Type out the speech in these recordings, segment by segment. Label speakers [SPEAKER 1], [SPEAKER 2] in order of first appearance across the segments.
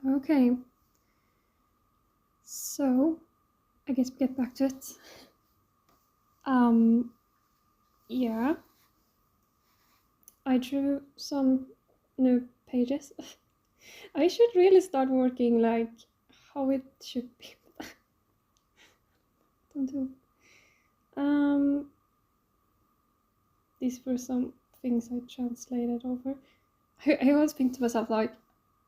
[SPEAKER 1] Okay, so I guess we get back to it. Um, yeah, I drew some new pages. I should really start working like how it should be. Don't do. These were some things I translated over. I always think to myself like,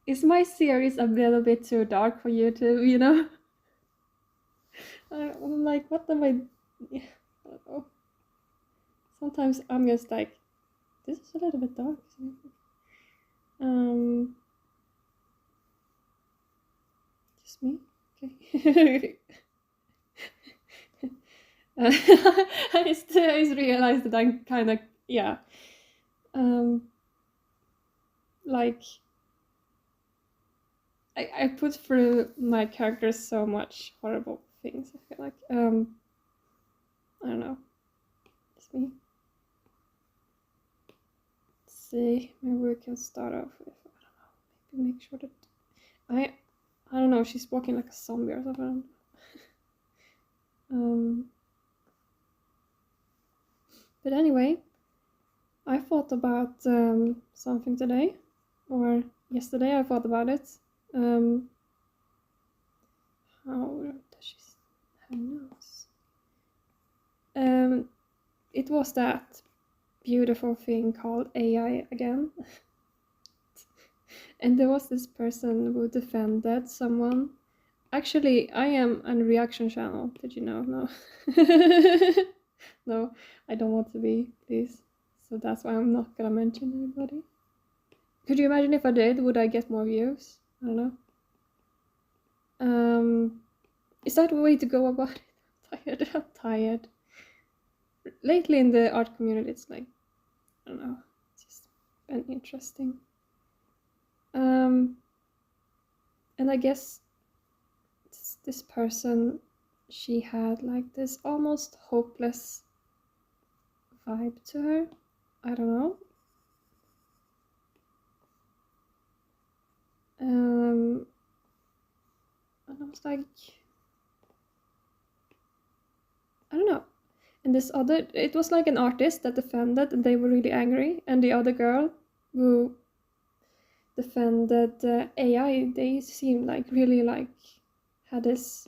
[SPEAKER 1] is my series a little bit too dark for YouTube? You know, I'm like, what am I? Yeah, I don't know. Sometimes I'm just like, this is a little bit dark. Just me? Okay. I just realized that I'm kind of, yeah. Like, I put through my characters so much horrible things, I feel like. I don't know. Just me. Let's see, maybe we can start off with, I don't know, maybe make sure that I don't know, she's walking like a zombie or something. But anyway, I thought about something today, or yesterday I thought about it. How does she have nose? It was that beautiful thing called AI again. And there was this person who defended someone. Actually, I am a reaction channel. Did you know? No. No, I don't want to be, please. So that's why I'm not gonna mention anybody. Could you imagine if I did? Would I get more views? I don't know. Is that a way to go about it? I'm tired. Lately in the art community, it's like, I don't know, it's just been interesting. And I guess this person, she had like this almost hopeless vibe to her. I don't know. And I was like, I don't know. And this other, it was like an artist that defended, and they were really angry. And the other girl who defended AI, they seemed like really like had this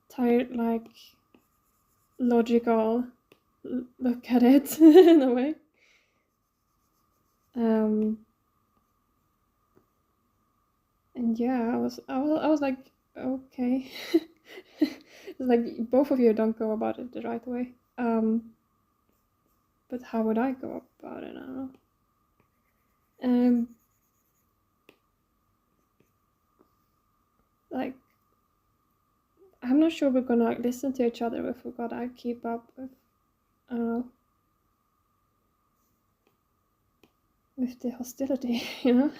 [SPEAKER 1] tired, like logical look at it in a way. And yeah, I was like, okay. It's like both of you don't go about it the right way. But how would I go about it? I don't know. Like, I'm not sure we're gonna listen to each other if we're gonna keep up with, I don't know, with the hostility, you know?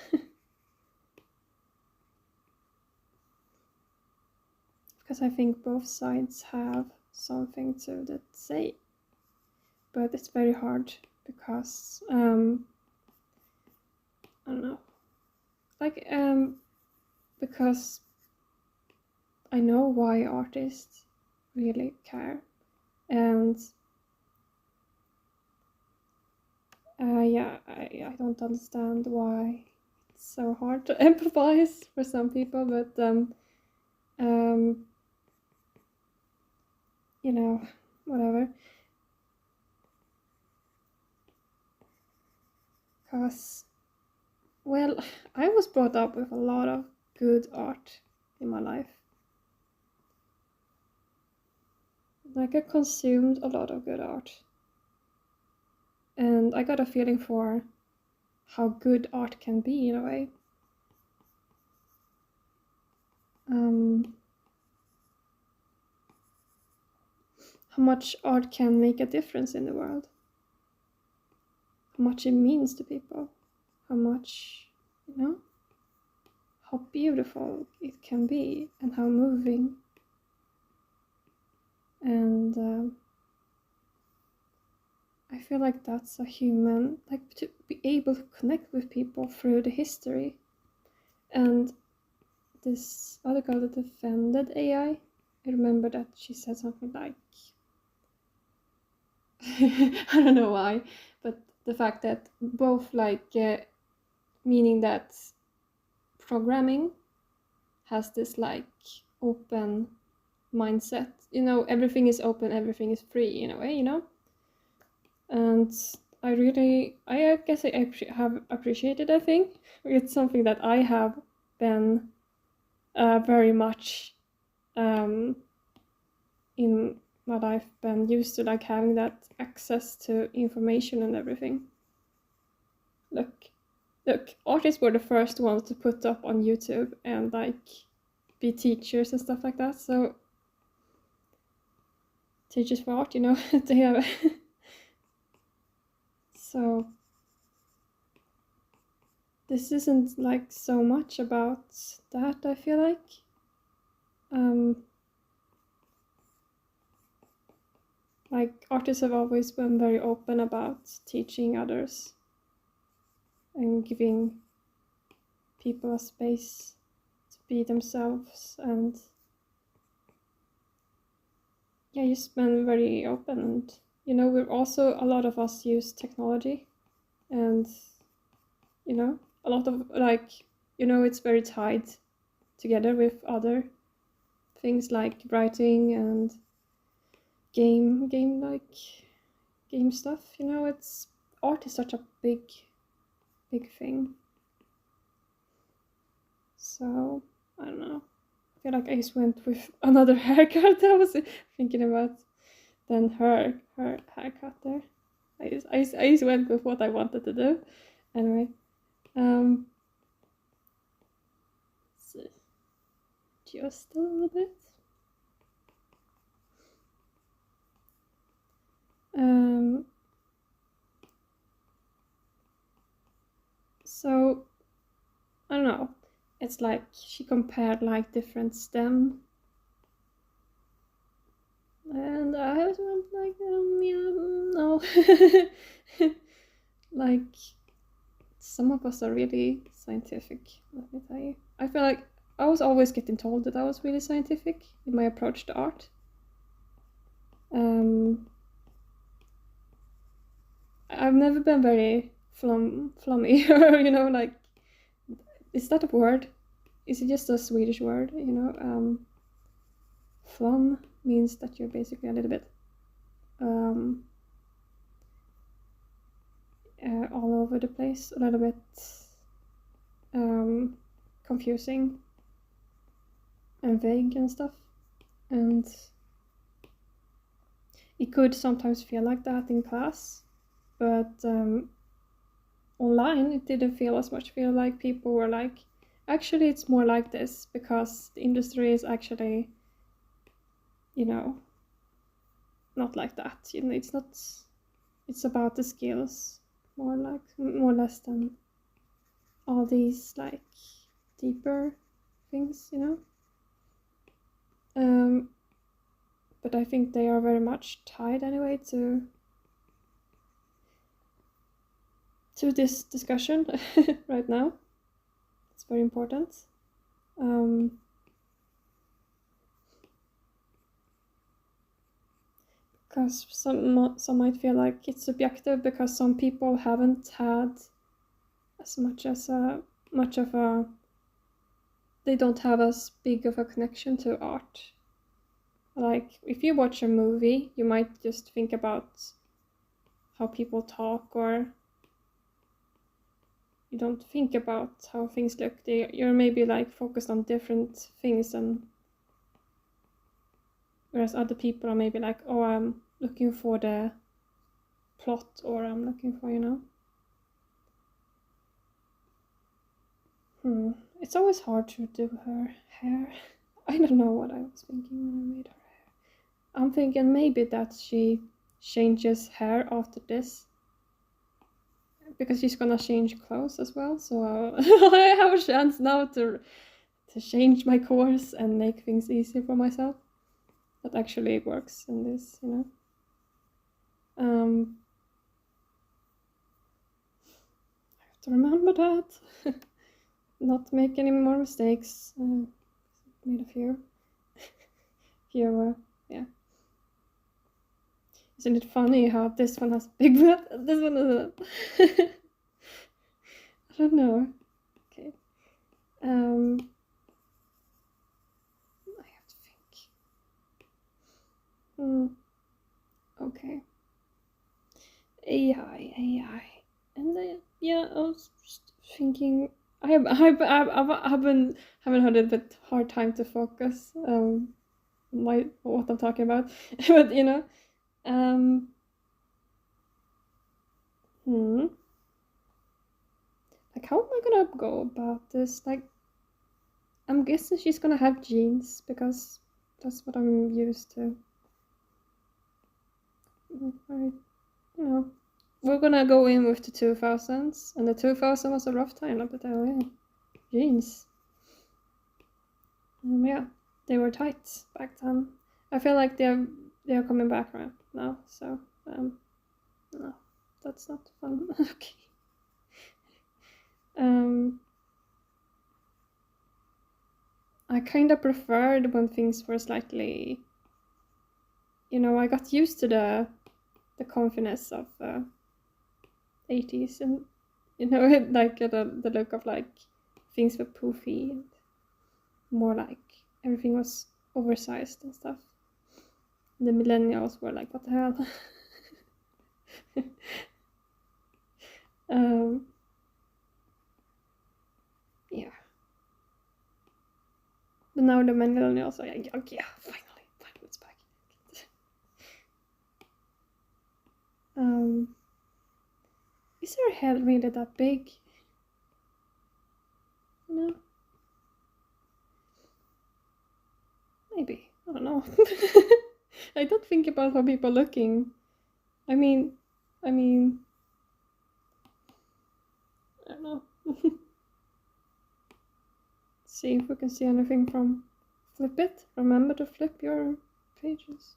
[SPEAKER 1] Because I think both sides have something to say, but it's very hard because I don't know, like because I know why artists really care, and yeah, I don't understand why it's so hard to empathize for some people, but you know, whatever. Because, well, I was brought up with a lot of good art in my life. Like, I consumed a lot of good art. And I got a feeling for how good art can be in a way. How much art can make a difference in the world. How much it means to people. How much, you know, how beautiful it can be and how moving. And I feel like that's a human, like to be able to connect with people through the history. And this other girl that defended AI, I remember that she said something like, I don't know why, but the fact that both like meaning that programming has this like open mindset, you know, everything is open, everything is free in a way, you know. And I guess I have appreciated, I think it's something that I have been very much in what I've been used to, like having that access to information and everything. Look, artists were the first ones to put up on YouTube and like be teachers and stuff like that. So teachers for art, you know, they have. So this isn't like so much about that, I feel like. Like artists have always been very open about teaching others and giving people a space to be themselves, and yeah, just been very open. And you know, we're also, a lot of us use technology, and you know, a lot of like, you know, it's very tied together with other things like writing and game stuff, you know. It's art is such a big thing. So I don't know, I feel like I just went with another haircut I was thinking about than her haircut there. I just went with what I wanted to do anyway. Let's see, just a little bit. So I don't know, it's like she compared like different STEM, and I was like, yeah, no. Like some of us are really scientific, let me tell you. I feel like I was always getting told that I was really scientific in my approach to art. I've never been very flummy, or you know, like, is that a word? Is it just a Swedish word? You know, flum means that you're basically a little bit all over the place, a little bit confusing and vague and stuff. And it could sometimes feel like that in class, but online it didn't feel as much. Feel like people were like, actually it's more like this, because the industry is actually, you know, not like that. You know, it's not, it's about the skills more or less than all these like deeper things, you know. But I think they are very much tied anyway to this discussion right now. It's very important. Because some might feel like it's subjective, because some people haven't had as much of a they don't have as big of a connection to art. Like if you watch a movie, you might just think about how people talk, or you don't think about how things look. You're maybe like focused on different things, and whereas other people are maybe like, oh, I'm looking for the plot, or I'm looking for, you know. It's always hard to do her hair. I don't know what I was thinking when I made her hair. I'm thinking maybe that she changes hair after this, because she's gonna change clothes as well. So I have a chance now to change my course and make things easier for myself. That actually works in this, you know. I have to remember that. not make any more mistakes. Made a few. Yeah. Isn't it funny how this one has big breath and this one doesn't? I don't know. Okay. I have to think. Okay. AI. And then, yeah, I was just thinking. I haven't had a bit hard time to focus. What I'm talking about, but you know, like how am I gonna go about this? Like, I'm guessing she's gonna have genes because that's what I'm used to. Right, you know, we're gonna go in with the 2000s, and the 2000s was a rough time, let me tell you. Jeans. Yeah, they were tight back then. I feel like they're coming back right now, so no, that's not fun. Okay. I kind of preferred when things were slightly, you know, I got used to the confidence of 80s, and you know, like the look of like things were poofy and more like everything was oversized and stuff. The millennials were like, what the hell? Yeah. But now the millennials are like, yeah, finally it's back. Is her head really that big? No. Maybe. I don't know. I don't think about how people are looking. I mean, I don't know. See if we can see anything from Flip It. Remember to flip your pages.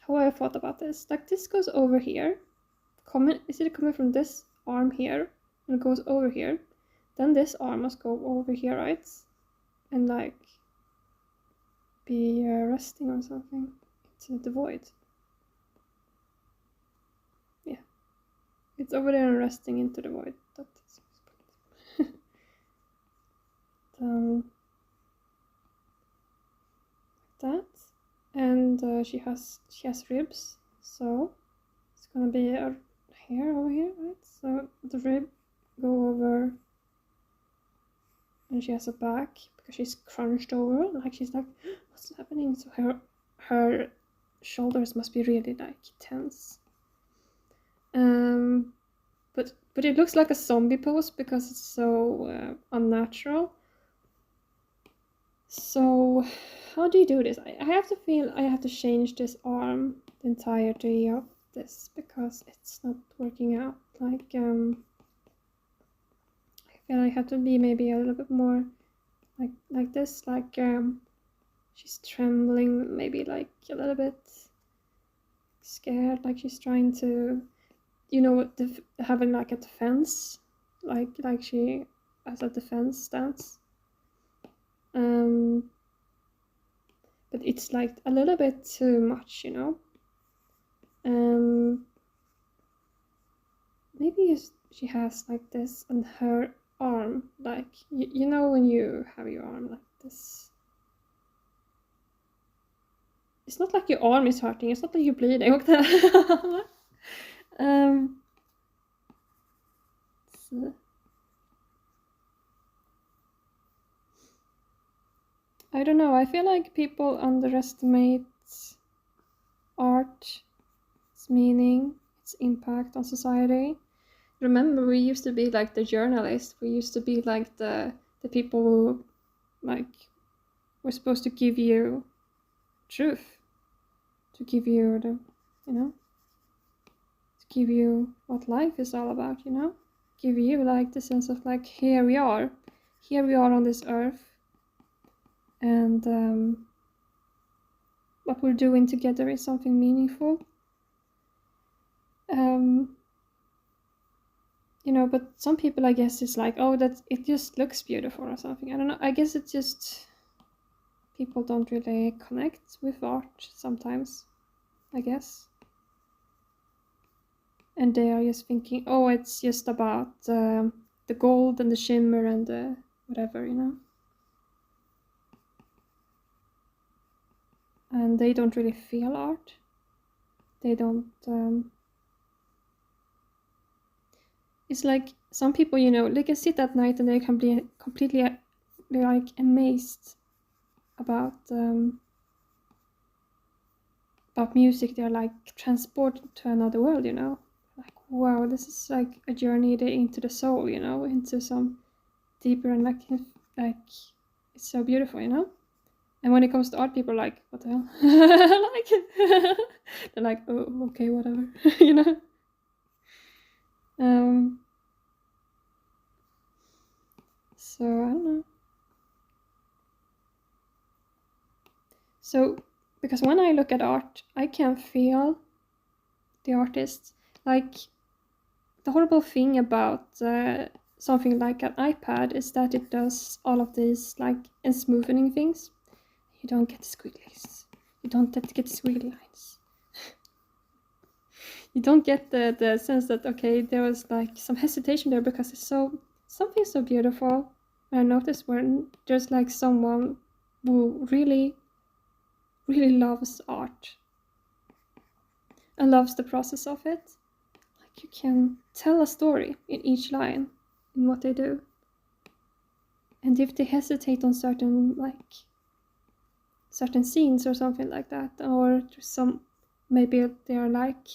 [SPEAKER 1] How I thought about this. Like, this goes over here. Is it coming from this arm here? And it goes over here. Then this arm must go over here, right? And like be resting or something into the void. Yeah, it's over there and resting into the void. That's that, and she has ribs, so it's gonna be a hair over here, right? So the rib go over, and she has a back because she's crunched over, like she's like, what's happening? So her shoulders must be really like tense. But it looks like a zombie pose because it's so unnatural. So how do you do this? I have to feel I have to change this arm, the entirety of this, because it's not working out. Like I feel I have to be maybe a little bit more like this, like she's trembling, maybe like a little bit scared, like she's trying to, you know, having like a defense, like she has a defense stance. But it's like a little bit too much, you know. Maybe she has like this on her arm, like you know when you have your arm like this. It's not like your arm is hurting. It's not like you're bleeding. I don't know. I feel like people underestimate art, its meaning, its impact on society. Remember, we used to be like the journalists. We used to be like the people who, like, were supposed to give you truth, to give you the, you know, to give you what life is all about, you know, give you like the sense of like, here we are on this earth, and what we're doing together is something meaningful. you know, but some people, I guess, is like, oh, that it just looks beautiful or something. I don't know. I guess it's just people don't really connect with art sometimes, I guess. And they are just thinking, oh, it's just about the gold and the shimmer and the whatever, you know. And they don't really feel art. They don't. It's like some people, you know, they can sit at night and they can be completely like amazed about music. They're like transported to another world, you know. Like, wow, this is like a journey into the soul, you know, into some deeper and like it's so beautiful, you know. And when it comes to art, people are like, what the hell? Like, they're like, oh, okay, whatever, you know. So I don't know. So because when I look at art, I can feel the artist. Like, the horrible thing about something like an iPad is that it does all of these like smoothing things. You don't get squigglies. You don't get squiggly lines. You don't get the sense that, okay, there was like some hesitation there because it's something so beautiful. I noticed when there's like someone who really, really loves art and loves the process of it. Like, you can tell a story in each line in what they do. And if they hesitate on certain scenes or something like that, or some, maybe they're like,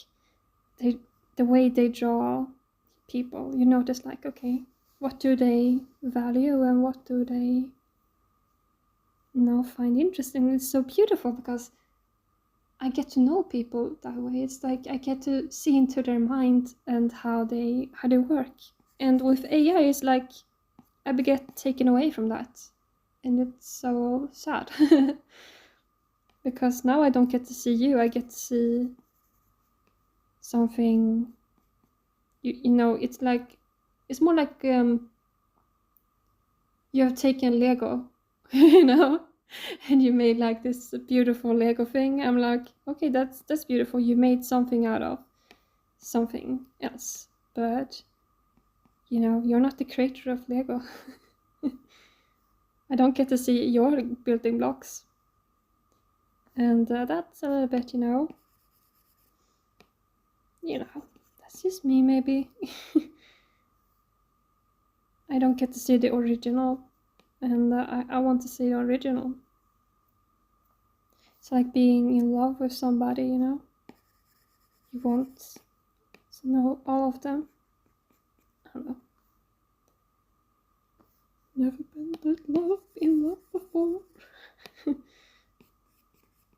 [SPEAKER 1] the way they draw people, you notice like, okay, what do they value and what do they find interesting? It's so beautiful because I get to know people that way. It's like I get to see into their mind and how they work. And with AI, it's like I get taken away from that, and it's so sad. Because now I don't get to see you. I get to see something. You know, it's more like you have taken Lego, you know, and you made like this beautiful Lego thing. I'm like, okay, that's beautiful. You made something out of something else, but you know, you're not the creator of Lego. I don't get to see your building blocks, and that's a little bit, you know, that's just me. Maybe I don't get to see the original, and I want to see the original. It's like being in love with somebody, you know. You want to know all of them. I don't know. Never been in love before.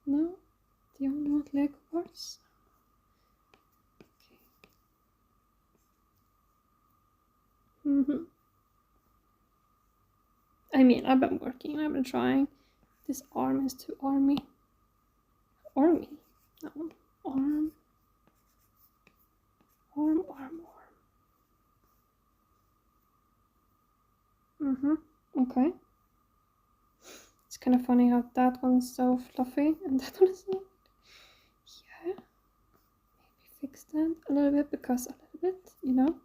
[SPEAKER 1] No? Do you only want Lego parts? Okay. I mean, I've been working, I've been trying. This arm is too army. Army? No. Arm. Okay. It's kind of funny how that one's so fluffy and that one is not. Yeah. Maybe fix that a little bit because a little bit, you know,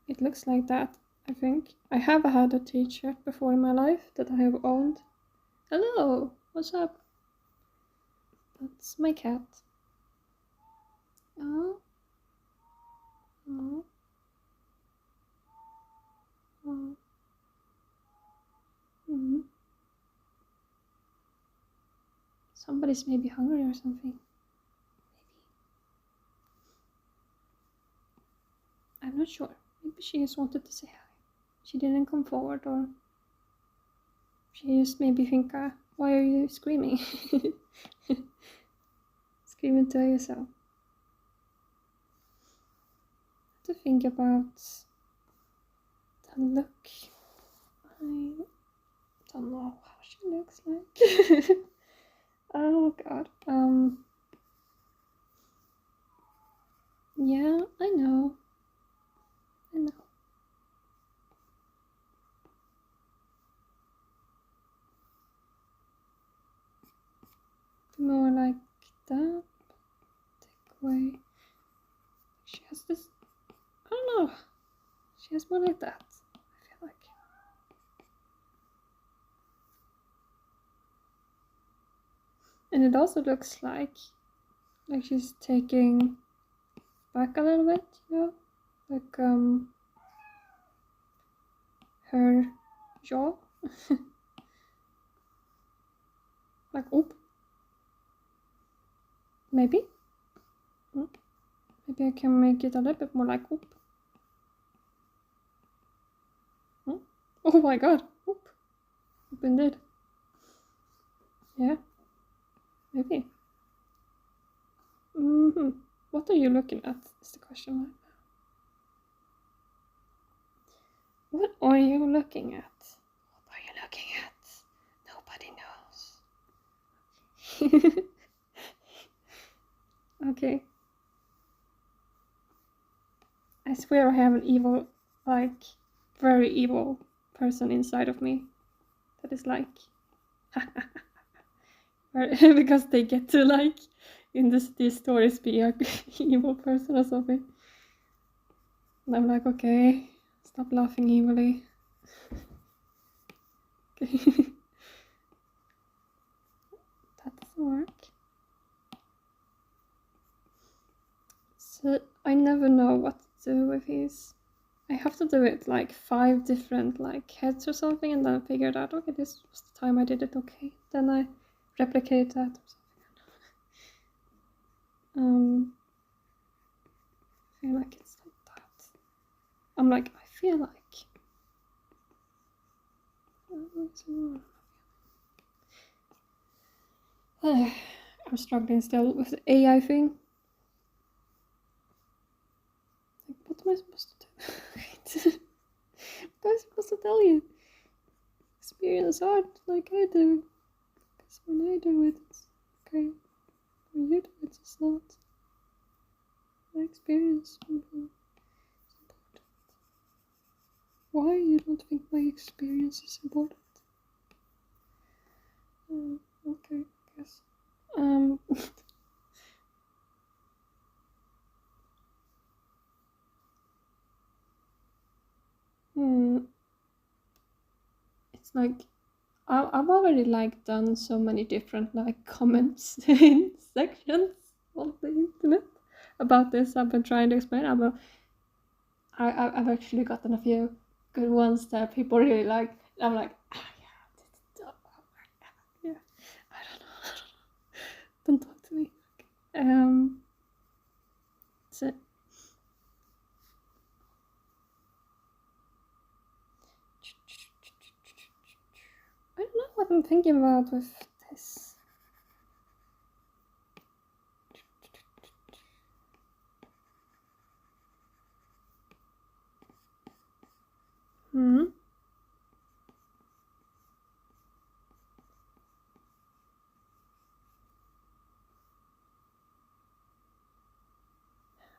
[SPEAKER 1] it looks like that, I think. I have had a t-shirt before in my life that I have owned. Hello, what's up? That's my cat. Oh. Oh. Oh. Mm-hmm. Somebody's maybe hungry or something. Maybe. I'm not sure. Maybe she just wanted to say hi. She didn't come forward, or she just maybe think, why are you screaming? Screaming to yourself. To think about the look. I don't know how she looks like. Oh god. Yeah, I know. more like that, I feel like. And it also looks like she's taking back a little bit, you know? Like her jaw. Like oop. Maybe. Maybe I can make it a little bit more like oop. Oh my god. Oop. Oop indeed. Yeah. Maybe. What are you looking at? Is the question right now. What are you looking at? What are you looking at? Nobody knows. Okay. I swear I have an evil, like, very evil person inside of me. That is like... because they get to, like, in these stories be an evil person or something. And I'm like, okay, stop laughing evilly. Okay. That doesn't work. So I never know what to do with these. I have to do it like 5 different like heads or something, and then figure it out, okay, this was the time I did it, okay. Then I replicate that or something. I feel like it's like that. I'm like, I feel like... I'm struggling still with the AI thing. Like, what am I supposed to do? What am I supposed to tell you? Experience art like I do. Because when I do it, it's okay. When you do it, it's not. My experience is important. Why you don't think my experience is important? Okay, I guess. It's like I've already like done so many different like comments in sections on the internet about this. I've been trying to explain. I've actually gotten a few good ones that people really like. I'm like, yeah, I don't know. Don't talk to me. So I don't know what I'm thinking about with this.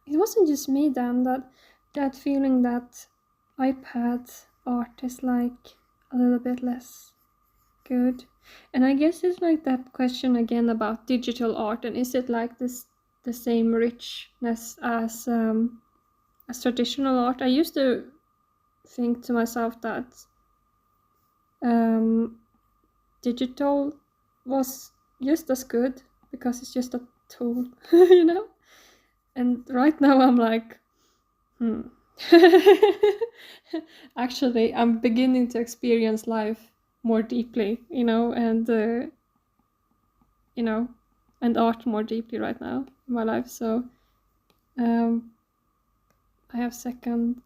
[SPEAKER 1] It wasn't just me then, that feeling that iPad art is like a little bit less good. And I guess it's like that question again about digital art, and is it like this the same richness as traditional art? I used to think to myself that digital was just as good because it's just a tool, you know? And right now I'm like, Actually, I'm beginning to experience life more deeply, you know, and and art more deeply right now in my life. So I have second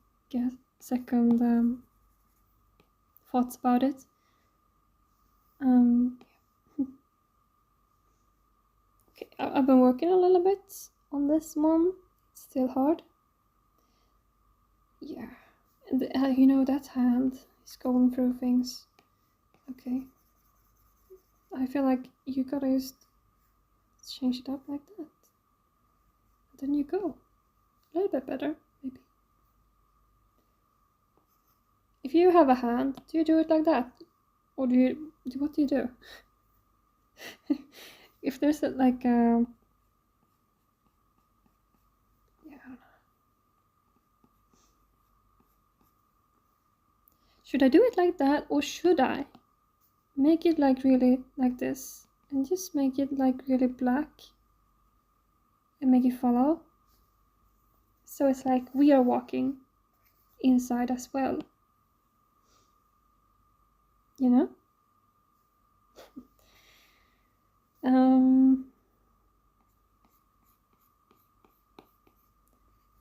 [SPEAKER 1] thoughts about it. Okay, I've been working a little bit on this one. It's still hard. Yeah, and that hand is going through things. Okay, I feel like you gotta just change it up like that. And then you go a little bit better, maybe. If you have a hand, do you do it like that, or what do you do? If there's like yeah, Should I do it like that, or should I make it like really like this and just make it like really black and make it follow? So it's like we are walking inside as well. You know?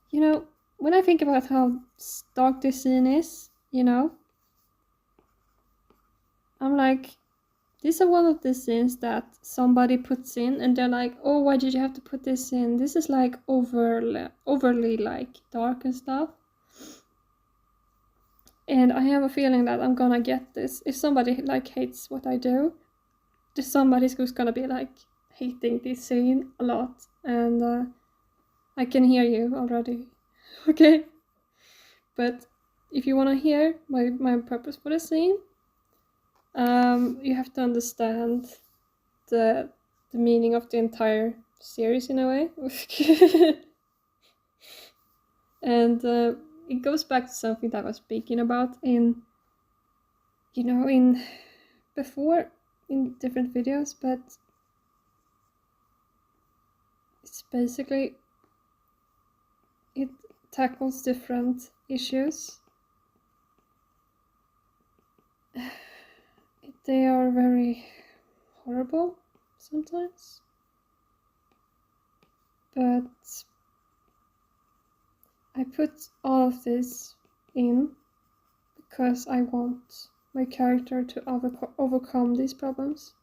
[SPEAKER 1] You know, when I think about how dark this scene is, you know, I'm like, these are one of the scenes that somebody puts in and they're like, oh, why did you have to put this in? This is like overly like dark and stuff. And I have a feeling that I'm gonna get this. If somebody like hates what I do, there's somebody who's gonna be like hating this scene a lot. And I can hear you already. Okay? But if you wanna hear my purpose for the scene, you have to understand the meaning of the entire series in a way. And it goes back to something that I was speaking about in before in different videos, but it's basically, it tackles different issues. They are very horrible sometimes, but I put all of this in because I want my character to overcome these problems.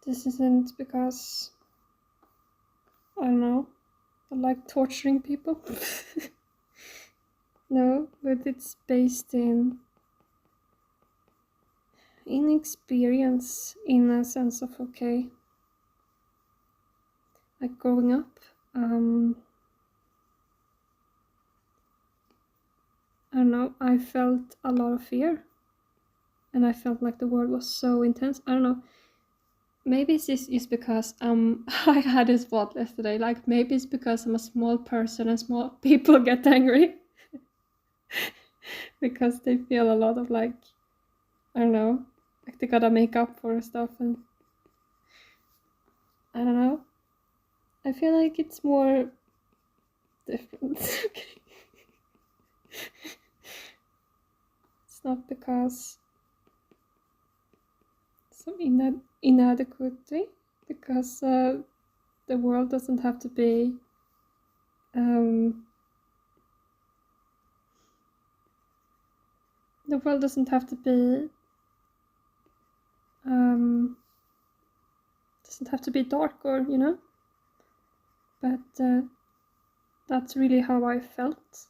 [SPEAKER 1] This isn't because, I don't know, I like torturing people. No, but it's based in experience, in a sense of, okay, like growing up, I don't know, I felt a lot of fear, and I felt like the world was so intense. I don't know, maybe it's just because I had this thought yesterday, like maybe it's because I'm a small person and small people get angry. Because they feel a lot of like, I don't know, like they gotta make up for stuff, and I don't know, I feel like it's more different. It's not because some inadequacy, because the world doesn't have to be the world doesn't have to be dark, or but that's really how I felt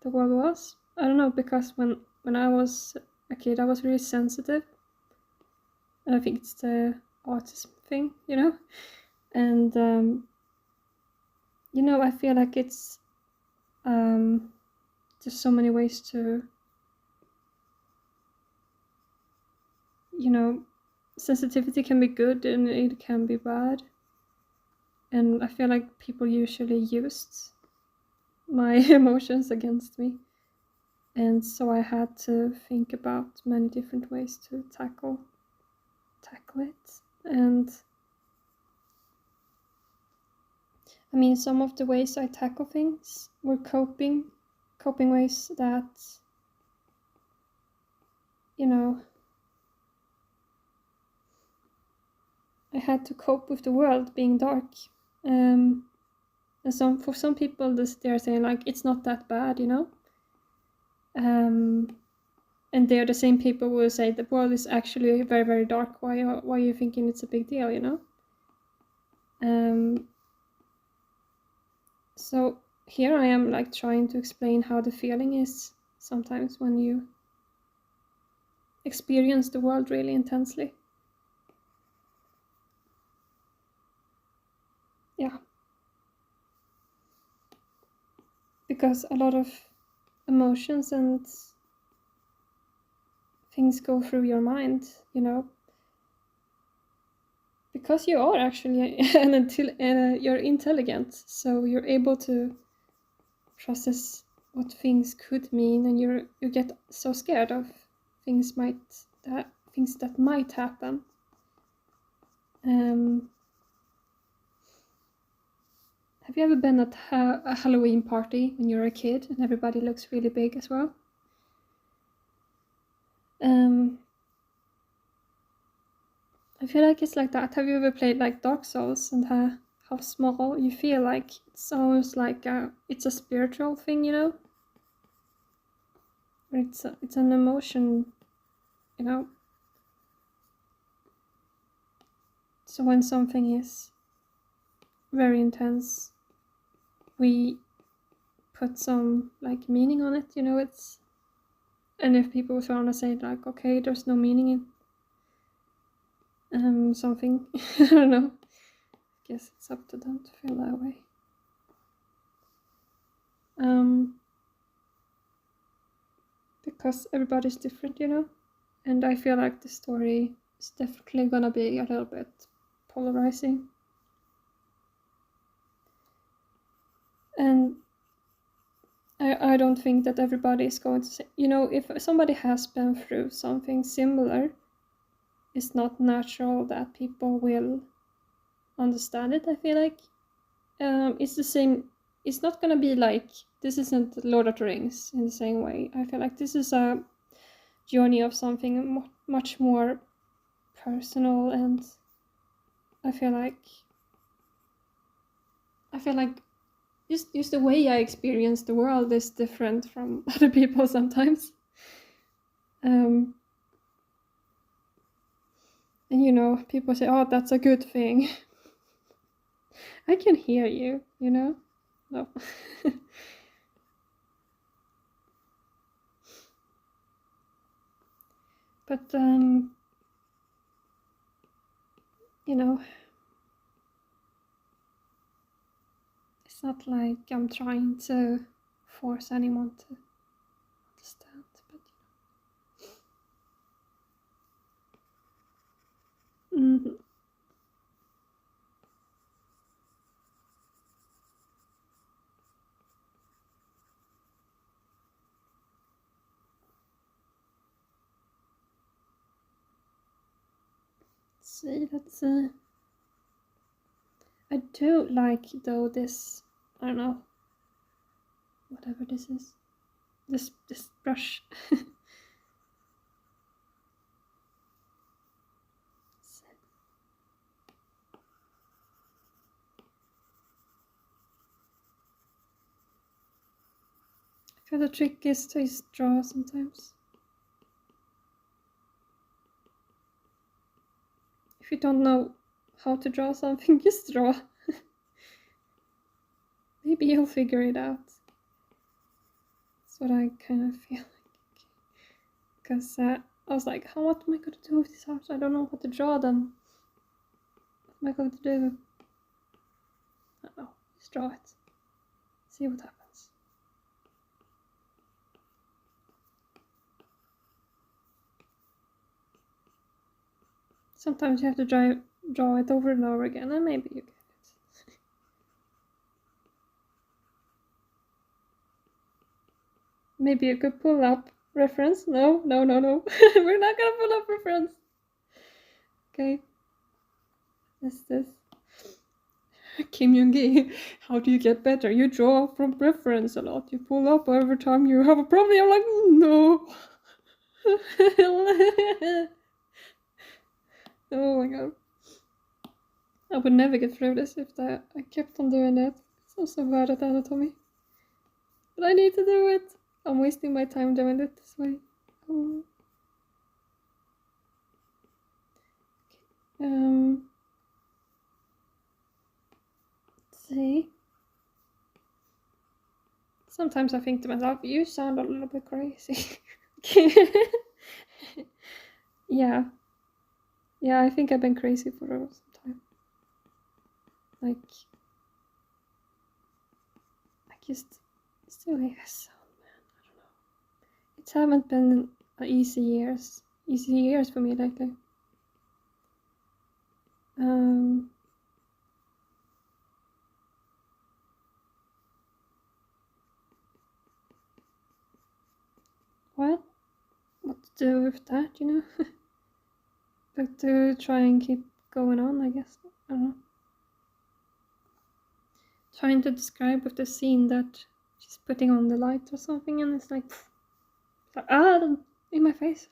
[SPEAKER 1] the world was. I don't know, because when I was a kid I was really sensitive, and I think it's the autism thing, and I feel like it's there's so many ways to, sensitivity can be good and it can be bad, and I feel like people usually used my emotions against me, and so I had to think about many different ways to tackle it. And I mean, some of the ways I tackle things were coping ways that, I had to cope with the world being dark. And for some people, they're saying like, it's not that bad, and they're the same people who will say the world is actually very, very dark. Why are you thinking it's a big deal, So here I am like trying to explain how the feeling is sometimes when you experience the world really intensely. Yeah. Because a lot of emotions and things go through your mind, because you are actually you're intelligent, so you're able to process what things could mean, and you get so scared of things that might happen. Have you ever been at a Halloween party when you're a kid and everybody looks really big as well? I feel like it's like that. Have you ever played like Dark Souls and how small you feel? Like it's almost like it's a spiritual thing, you know? It's an emotion, you know? So when something is very intense, we put some like meaning on it, you know? And if people want to say like, okay, there's no meaning in something, I don't know. I guess it's up to them to feel that way. Because everybody's different, you know? And I feel like the story is definitely gonna be a little bit polarizing. And I don't think that everybody is going to say, you know, if somebody has been through something similar, it's not natural that people will understand it, I feel like. It's the same, it's not gonna be like, this isn't Lord of the Rings in the same way. I feel like this is a journey of something much more personal, and I feel like just the way I experience the world is different from other people sometimes. And you know, people say, oh, that's a good thing. I can hear you, you know? No. But, you know, it's not like I'm trying to force anyone to understand, but you know. Mm-hmm. Let's see. I do like, though, this, I don't know, whatever this is, this brush. I feel the trick is to just draw sometimes. If you don't know how to draw something, just draw. Maybe you'll figure it out. That's what I kind of feel like. Because I was like, what am I going to do with this art? I don't know how to draw them. What am I going to do? I don't know. Just draw it. See what happens. Sometimes you have to draw it over and over again, and maybe you get it. Maybe you could pull up reference. No. We're not gonna pull up reference. Okay. What's this? Kim Young-gi, how do you get better? You draw from reference a lot. You pull up every time you have a problem. You're like, no. Oh my god. I would never get through this if I kept on doing that. I'm so bad at anatomy. But I need to do it. I'm wasting my time doing it this way. Oh. Okay. Let's see. Sometimes I think to myself, you sound a little bit crazy. Yeah. Yeah, I think I've been crazy for some time. Like just it's the way I sound, man. I don't know. It haven't been easy years for me lately. do with that, you know? Like to try and keep going on, I guess. I don't know. Trying to describe with the scene that she's putting on the light or something, and it's like in my face.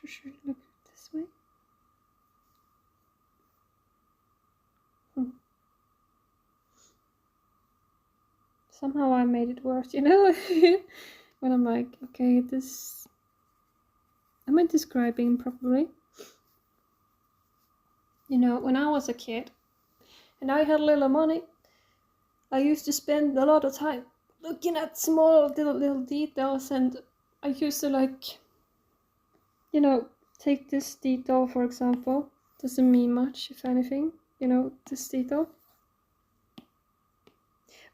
[SPEAKER 1] Should I look this way? Somehow I made it worse, you know? When I'm like, okay, this... Am I describing properly? You know, when I was a kid, and I had a little money, I used to spend a lot of time looking at small little details, and I used to like, you know, take this detail, for example. Doesn't mean much, if anything, you know, this detail.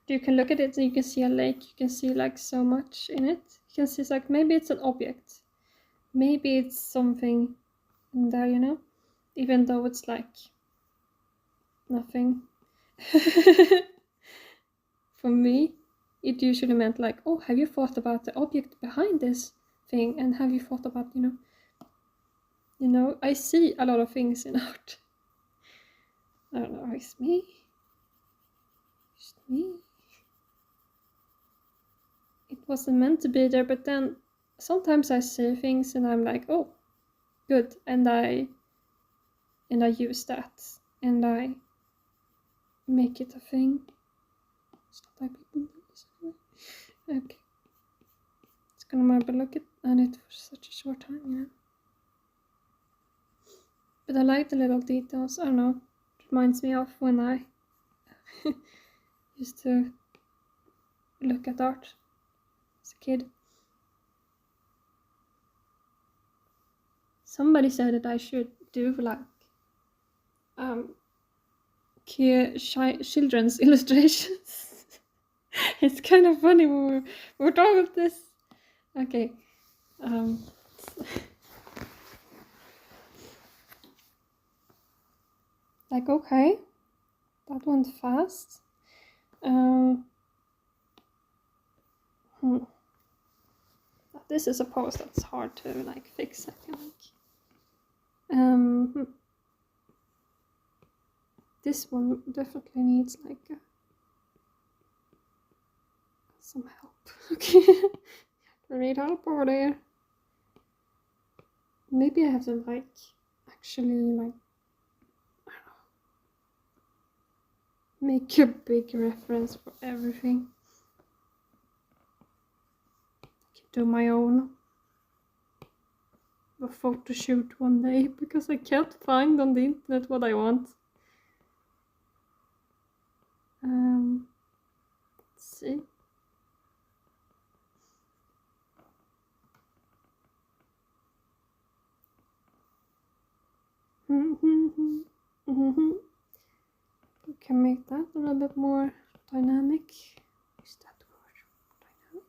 [SPEAKER 1] You can look at it and you can see a lake, you can see like so much in it. You can see like maybe it's an object, maybe it's something in there, you know, even though it's like nothing. For me, it usually meant like, oh, have you thought about the object behind this thing, and have you thought about, you know, I see a lot of things in art. I don't know, it's me. It's me. It wasn't meant to be there, but then sometimes I see things and I'm like, oh, good, and I use that, and I make it a thing. It's not like people do this anyway. Okay. It's gonna maybe look at it for such a short time, you know. But I like the little details, I don't know. It reminds me of when I used to look at art as a kid. Somebody said that I should do like children's illustrations. It's kind of funny when we're talking about this. Okay. Like, okay, that went fast. This is a pose that's hard to like fix, I feel like. This one definitely needs like some help. Okay, I need help over there. Maybe I have to like actually like, I don't know, make a big reference for everything. Do my own a photo shoot one day, because I can't find on the internet what I want. Let's see. We can make that a little bit more dynamic. Is that word? Dynamic?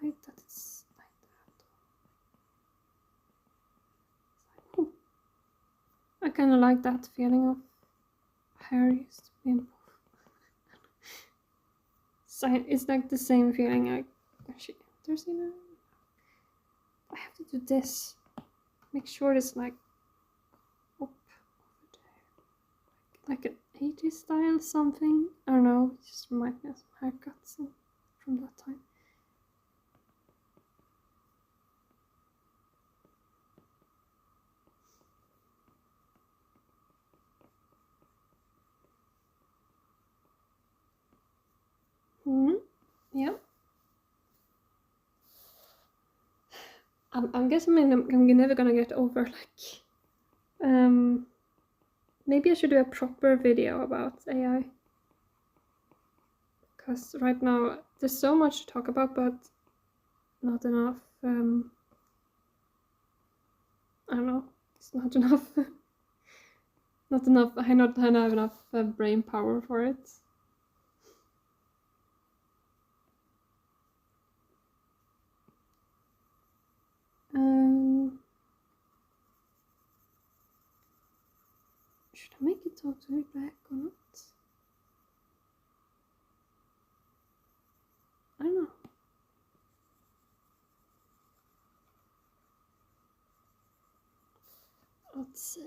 [SPEAKER 1] I like that it's like that. Ooh. I kind of like that feeling of hair used to be involved. It's like the same feeling like when she enters, you know. I have to do this. Make sure it's like up over there. Like an 80s style something. I don't know, it just reminds me of some haircuts from that time. Yeah. I'm guessing I'm never gonna get over like maybe I should do a proper video about AI, because right now there's so much to talk about but not enough I don't know, it's not enough not enough, I don't have enough brain power for it. Should I make it totally black or not? I don't know. Let's see.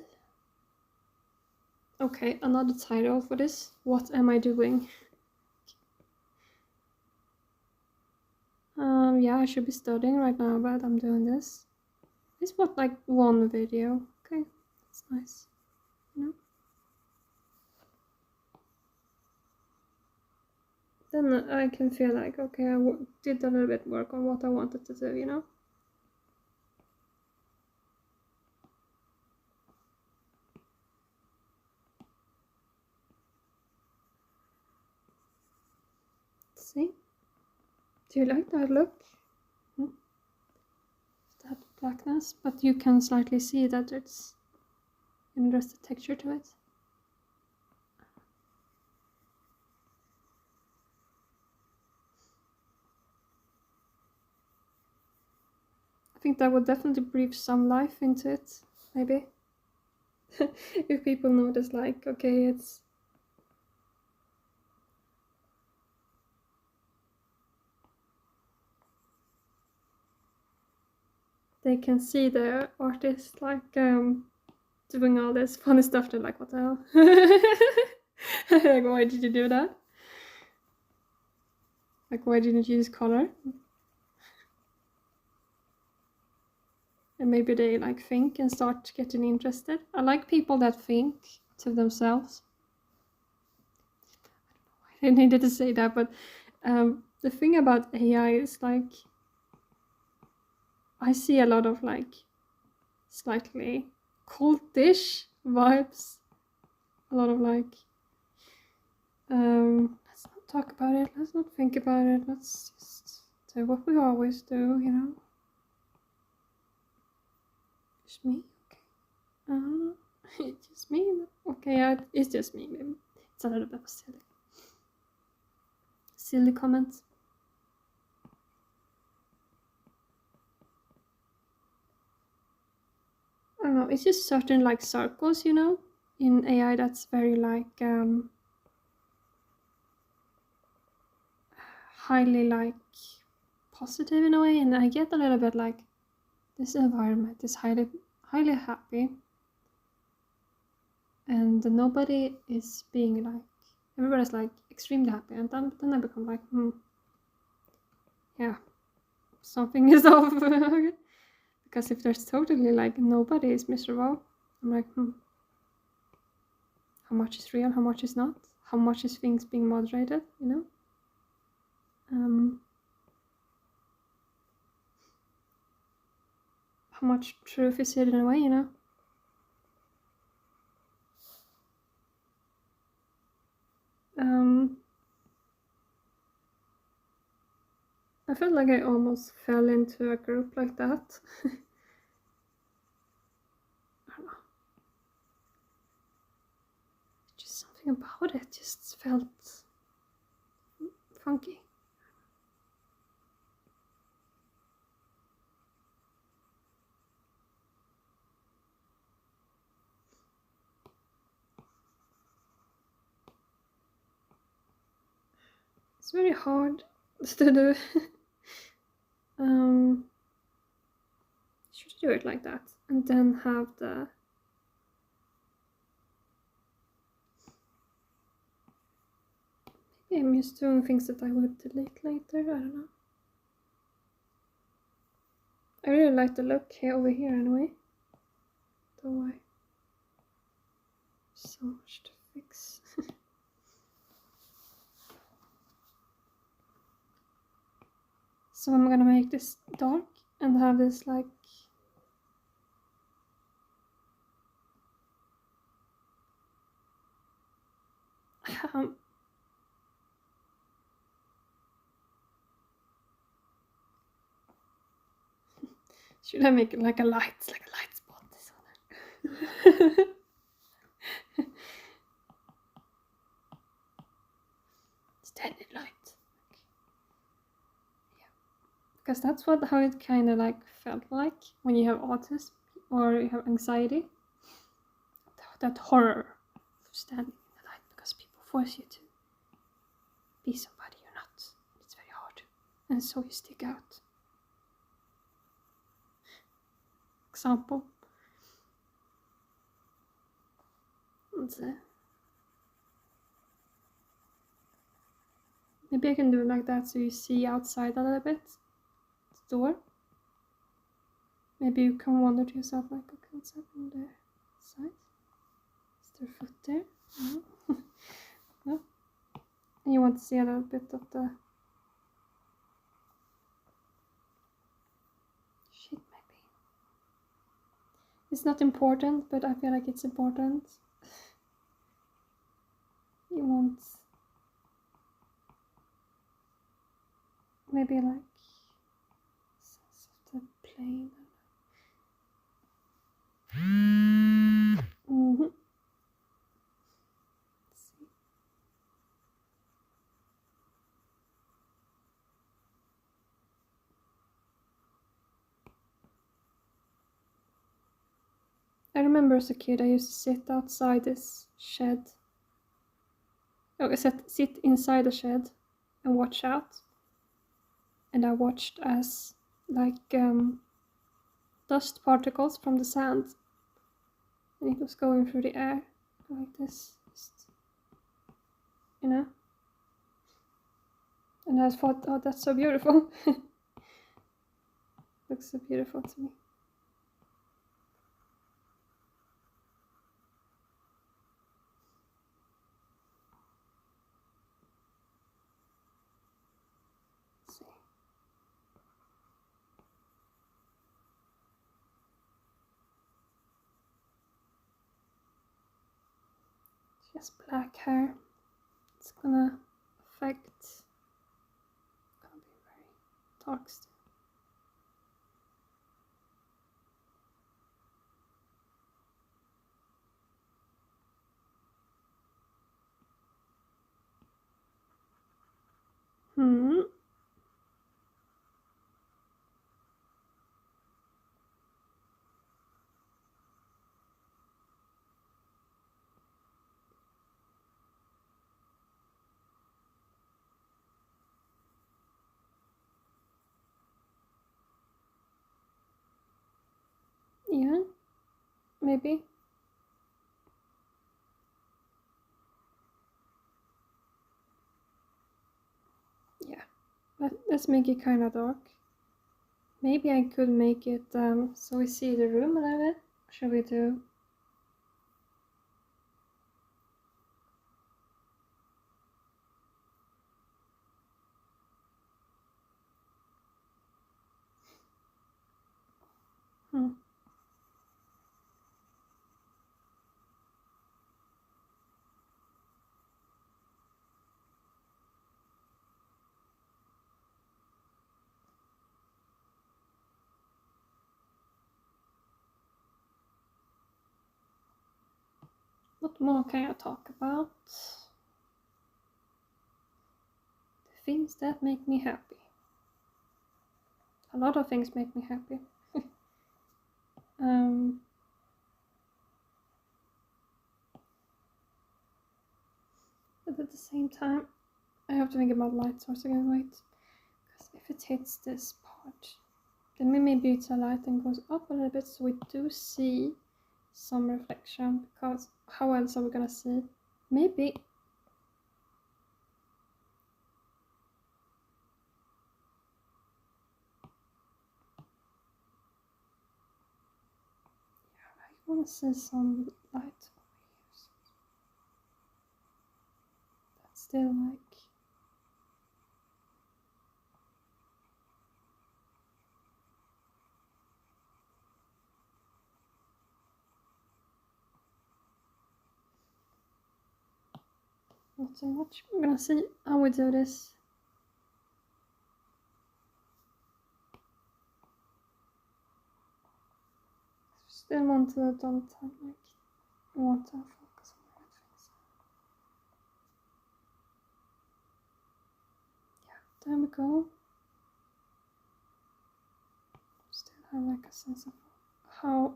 [SPEAKER 1] Okay, another title for this. What am I doing? Yeah, I should be studying right now, but I'm doing this. It's what, like one video. Okay, that's nice. You know? Then I can feel like, okay, I did a little bit work on what I wanted to do, you know? See? Do you like that look? That blackness, but you can slightly see that it's just a texture to it. I think that would definitely breathe some life into it, maybe. If people notice, like, okay, it's... They can see the artist, like, doing all this funny stuff. They're like, what the hell? Like, why did you do that? Like, why didn't you use color? And maybe they, like, think and start getting interested. I like people that think to themselves. I needed to say that, but the thing about AI is, like, I see a lot of, like, slightly cultish vibes. A lot of, like, let's not talk about it, let's not think about it, let's just do what we always do, you know? Just me? Okay. It's just me? Okay, yeah, it's just me, maybe. It's a little bit silly. Silly comments. I don't know, it's just certain, like, circles, you know, in AI that's very, like, highly, like, positive in a way, and I get a little bit like, this environment is highly happy, and nobody is being, like, everybody's, like, extremely happy, and then I become like, yeah, something is off. Because if there's totally, like, nobody is miserable, I'm like, how much is real, how much is not, how much is things being moderated, you know? How much truth is hidden away, you know? I felt like I almost fell into a group like that. I don't know. Just something about it just felt funky. It's very hard to do. Should do it like that and then have the maybe I'm just doing things that I would delete later, I don't know. I really like the look here over here anyway. Though I so much to fix. So I'm gonna make this dark and have this, like, should I make it like a light spot this one? Steady light. Yeah, because that's how it kind of, like, felt like when you have autism or you have anxiety. That horror standing in the light because people force you to be somebody you're not. It's very hard. And so you stick out. Example. Let's see. Maybe I can do it like that so you see outside a little bit. The door. Maybe you can wonder to yourself like, okay, what's happening there? Side? Is there a foot there? No. No. And you want to see a little bit of the shit maybe. It's not important, but I feel like it's important. You want maybe like sense of the plane. Mm-hmm. Let's see. I remember as a kid I used to sit outside this shed. Oh, I sit inside the shed and watch out. And I watched as like dust particles from the sand, and it was going through the air like this, just, you know. And I thought, oh, that's so beautiful. Looks so beautiful to me. Let's see. Just black hair. It's gonna affect. It's gonna be very dark still. Yeah, maybe. Yeah, but let's make it kind of dark. Maybe I could make it so we see the room a little bit. Shall we do? What more can I talk about? The things that make me happy. A lot of things make me happy. But at the same time, I have to think about light source again, wait. Because if it hits this part, then maybe it's a light and goes up a little bit so we do see some reflection, because how else are we gonna see? Maybe I want to see some light over here. That's still like not so much. We're gonna see how we do this. Still want to don't have like we want to focus on the right things. Yeah, there we go. Still have like a sense of how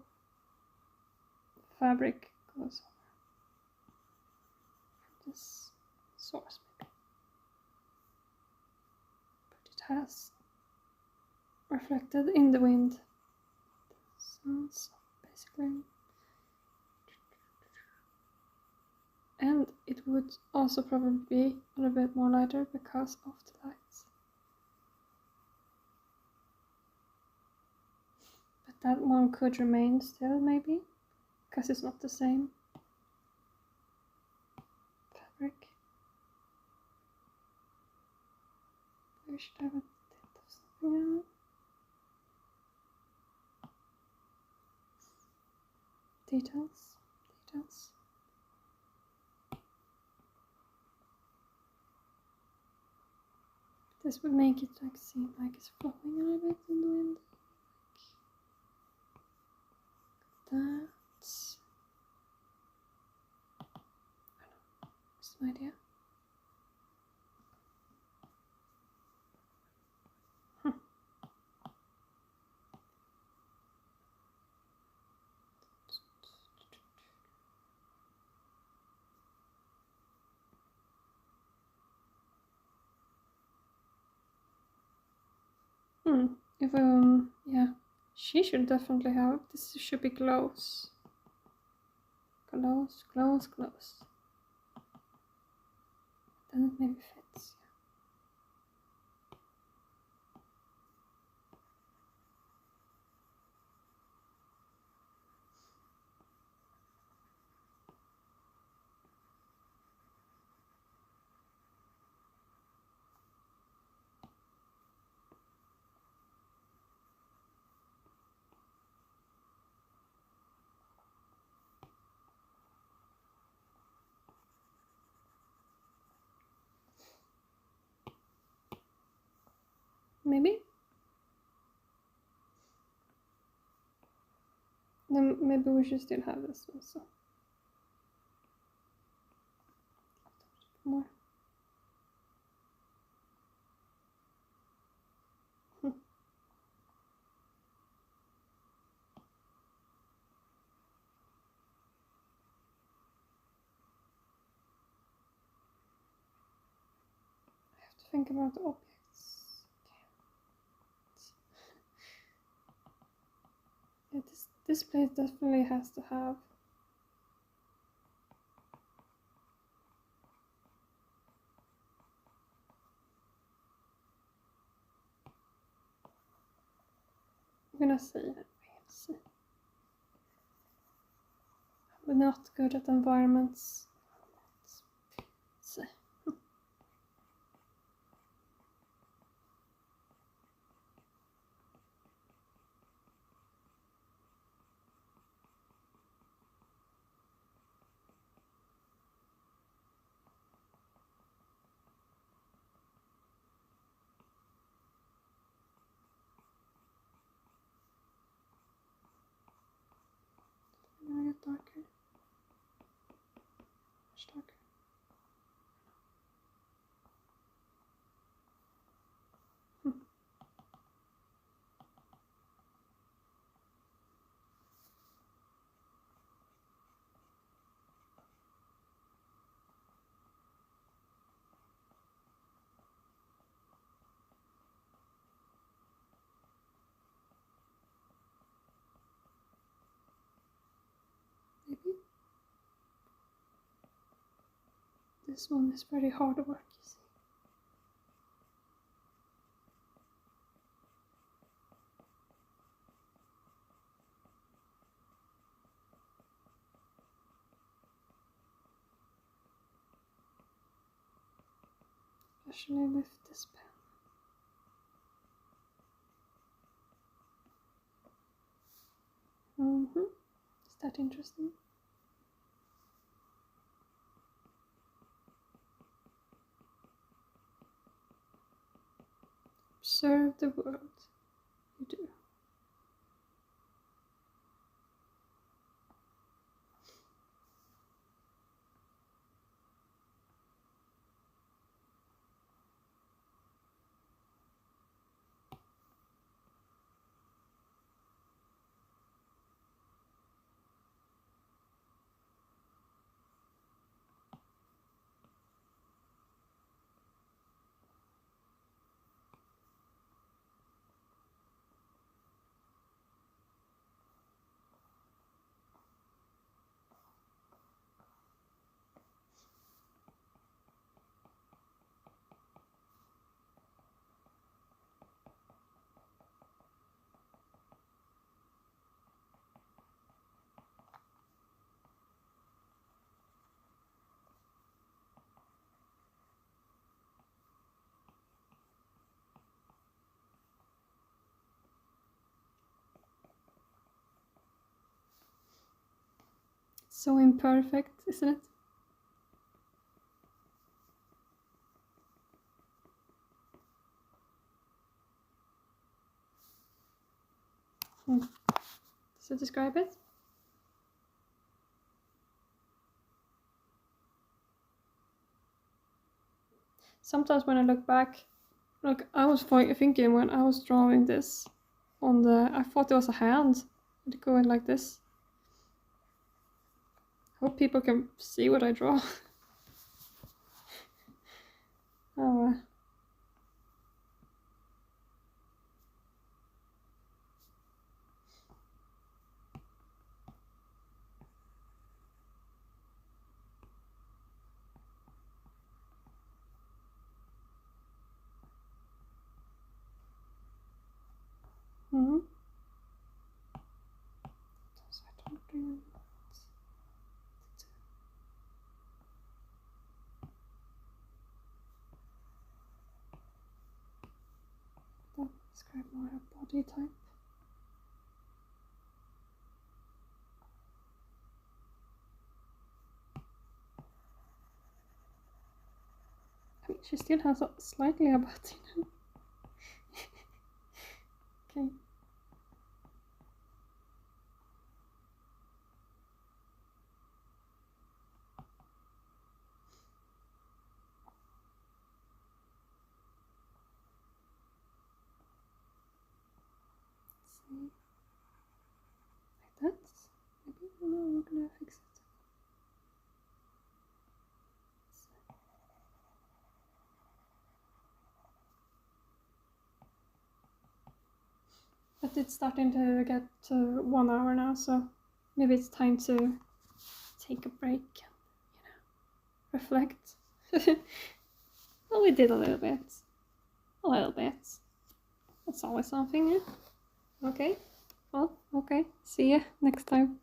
[SPEAKER 1] fabric goes on. this source maybe. But it has reflected in the wind. So basically. And it would also probably be a little bit more lighter because of the lights. But that one could remain still, maybe, because it's not the same fabric. We should have a tint of something else. Details. This would make it like seem like it's flowing a little bit in the wind. That's an idea. If yeah, she should definitely have. This should be close. Close. Then it maybe fits. Maybe. Then maybe we should still have this one. So more. I have to think about the objects. Yeah, this place definitely has to have I'm gonna see it. We'll see. I'm not good at environments. Let's see. Now I get darker. Much darker. Maybe. This one is very hard work, you see. Especially with this pen. Is that interesting? Observe the world. You do. So imperfect, isn't it? Does it describe it? Sometimes when I look back, like I was thinking when I was drawing this on the, I thought it was a hand going like this. Hope people can see what I draw. Oh. Hmm. Describe more her body type. I mean, she still has slightly a butt, you know. Okay. See. Like that. Maybe no, we're gonna fix it. But it's starting to get to 1 hour now, so maybe it's time to take a break and, reflect. Well, we did a little bit. A little bit. That's always something, yeah? Okay. Well, okay. See ya next time.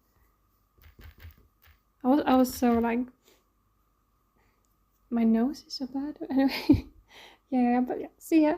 [SPEAKER 1] I was so like, my nose is so bad. Anyway, yeah, but yeah, see ya.